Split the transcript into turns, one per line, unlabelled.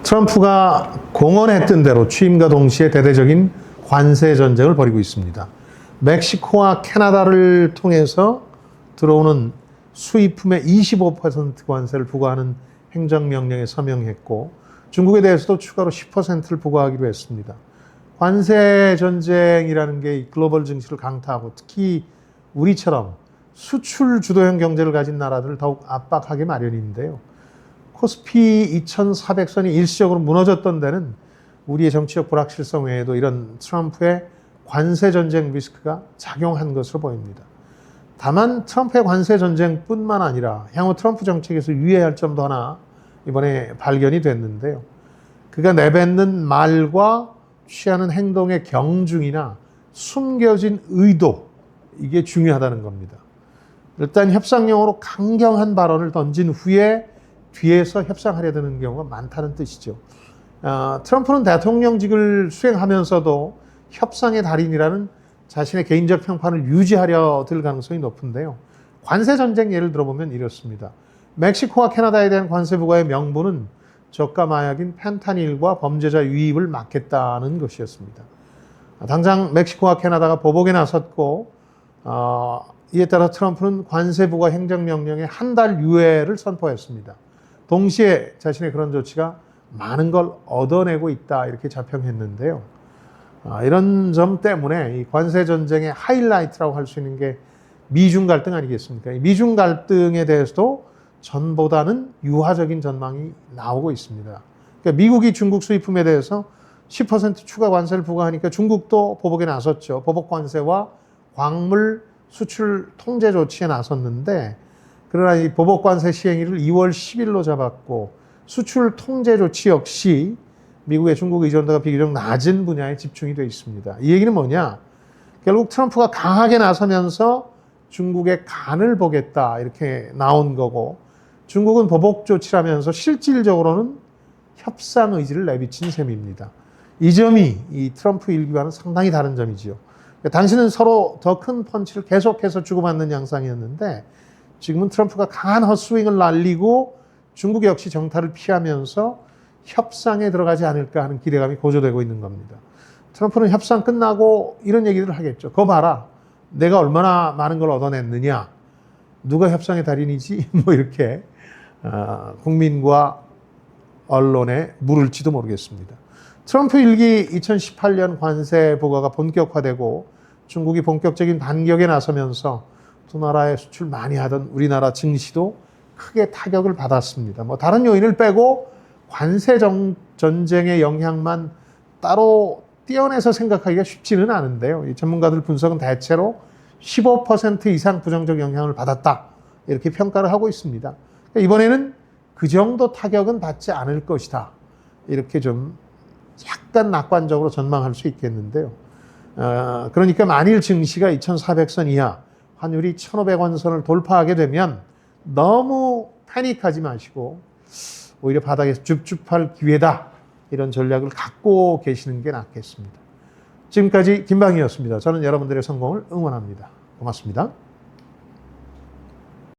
트럼프가 공언했던 대로 취임과 동시에 대대적인 관세 전쟁을 벌이고 있습니다. 멕시코와 캐나다를 통해서 들어오는 수입품의 25% 관세를 부과하는 행정명령에 서명했고, 중국에 대해서도 추가로 10%를 부과하기로 했습니다. 관세 전쟁이라는 게 글로벌 증시를 강타하고, 특히 우리처럼 수출 주도형 경제를 가진 나라들을 더욱 압박하기 마련인데요. 코스피 2400선이 일시적으로 무너졌던 데는 우리의 정치적 불확실성 외에도 이런 트럼프의 관세 전쟁 리스크가 작용한 것으로 보입니다. 다만 트럼프의 관세 전쟁뿐만 아니라 향후 트럼프 정책에서 유의해야 할 점도 하나 이번에 발견이 됐는데요. 그가 내뱉는 말과 취하는 행동의 경중이나 숨겨진 의도, 이게 중요하다는 겁니다. 일단 협상용으로 강경한 발언을 던진 후에 뒤에서 협상하려 드는 경우가 많다는 뜻이죠. 트럼프는 대통령직을 수행하면서도 협상의 달인이라는 자신의 개인적 평판을 유지하려 들 가능성이 높은데요. 관세 전쟁 예를 들어보면 이렇습니다. 멕시코와 캐나다에 대한 관세 부과의 명분은 저가 마약인 펜타닐과 범죄자 유입을 막겠다는 것이었습니다. 당장 멕시코와 캐나다가 보복에 나섰고, 이에 따라 트럼프는 관세 부과 행정명령에 한 달 유예를 선포했습니다. 동시에 자신의 그런 조치가 많은 걸 얻어내고 있다, 이렇게 자평했는데요. 이런 점 때문에 이 관세 전쟁의 하이라이트라고 할 수 있는 게 미중 갈등 아니겠습니까? 이 미중 갈등에 대해서도 전보다는 유화적인 전망이 나오고 있습니다. 그러니까 미국이 중국 수입품에 대해서 10% 추가 관세를 부과하니까 중국도 보복에 나섰죠. 보복 관세와 광물 수출 통제 조치에 나섰는데, 그러나 이 보복 관세 시행일을 2월 10일로 잡았고, 수출 통제 조치 역시 미국의 중국 의존도가 비교적 낮은 분야에 집중이 되어 있습니다. 이 얘기는 뭐냐? 결국 트럼프가 강하게 나서면서 중국의 간을 보겠다, 이렇게 나온 거고, 중국은 보복 조치라면서 실질적으로는 협상 의지를 내비친 셈입니다. 이 점이 이 트럼프 일기와는 상당히 다른 점이지요. 당시는 서로 더 큰 펀치를 계속해서 주고받는 양상이었는데, 지금은 트럼프가 강한 헛스윙을 날리고 중국 역시 정타를 피하면서 협상에 들어가지 않을까 하는 기대감이 고조되고 있는 겁니다. 트럼프는 협상 끝나고 이런 얘기를 하겠죠. 그거 봐라, 내가 얼마나 많은 걸 얻어냈느냐, 누가 협상의 달인이지, 뭐 이렇게 국민과 언론에 물을지도 모르겠습니다. 트럼프 일기 2018년 관세 부과가 본격화되고 중국이 본격적인 반격에 나서면서 두 나라의 수출 많이 하던 우리나라 증시도 크게 타격을 받았습니다. 뭐 다른 요인을 빼고 관세 전쟁의 영향만 따로 떼어내서 생각하기가 쉽지는 않은데요. 이 전문가들 분석은 대체로 15% 이상 부정적 영향을 받았다, 이렇게 평가를 하고 있습니다. 그러니까 이번에는 그 정도 타격은 받지 않을 것이다, 이렇게 좀 약간 낙관적으로 전망할 수 있겠는데요. 그러니까 만일 증시가 2400선 이하, 환율이 1500원 선을 돌파하게 되면 너무 패닉하지 마시고 오히려 바닥에서 줍줍할 기회다, 이런 전략을 갖고 계시는 게 낫겠습니다. 지금까지 김방희였습니다. 저는 여러분들의 성공을 응원합니다. 고맙습니다.